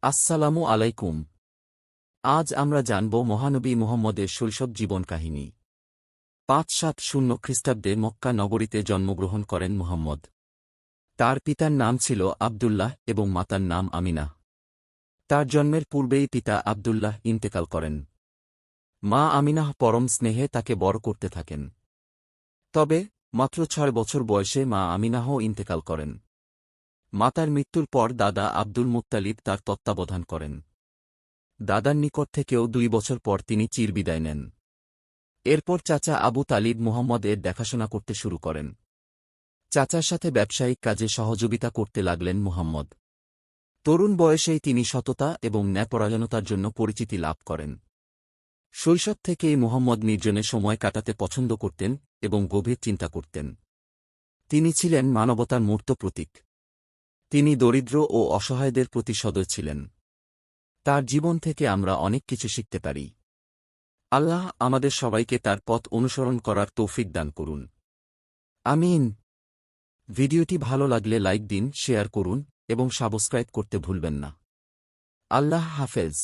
আসসালামু আলাইকুম। আজ আমরা জানব মহানবী মুহাম্মদের শৈশব জীবন কাহিনী। ৫৭০ খ্রিস্টাব্দে মক্কা নগরীতে জন্মগ্রহণ করেন মুহাম্মদ। তার পিতার নাম ছিল আবদুল্লাহ এবং মাতার নাম আমিনাহ। তার জন্মের পূর্বেই পিতা আবদুল্লাহ ইন্তেকাল করেন। মা আমিনাহ পরম স্নেহে তাকে বড় করতে থাকেন। তবে মাত্র ৬ বছর বয়সে মা আমিনাহও ইন্তেকাল করেন। মাতার মৃত্যুর পর দাদা আব্দুল মুত্তালিব তার তত্ত্বাবধান করেন। দাদার নিকট থেকেও ২ বছর পর তিনি চিরবিদায় নেন। এরপর চাচা আবু তালিব মুহাম্মদ এর দেখাশোনা করতে শুরু করেন। চাচার সাথে ব্যবসায়িক কাজে সহযোগিতা করতে লাগলেন মুহাম্মদ। তরুণ বয়সেই তিনি সততা এবং ন্যায়পরায়ণতার জন্য পরিচিতি লাভ করেন। শৈশব থেকেই মুহাম্মদ নির্জনে সময় কাটাতে পছন্দ করতেন এবং গভীর চিন্তা করতেন। তিনি ছিলেন মানবতার মূর্ত প্রতীক। তিনি দরিদ্র ও অসহায়দের প্রতি সদয় ছিলেন। তার জীবন থেকে আমরা অনেক কিছু শিখতে পারি। আল্লাহ আমাদের সবাইকে তার পথ অনুসরণ করার তৌফিক দান করুন। আমিন। ভিডিওটি ভালো লাগলে লাইক দিন, শেয়ার করুন এবং সাবস্ক্রাইব করতে ভুলবেন না। আল্লাহ হাফেজ।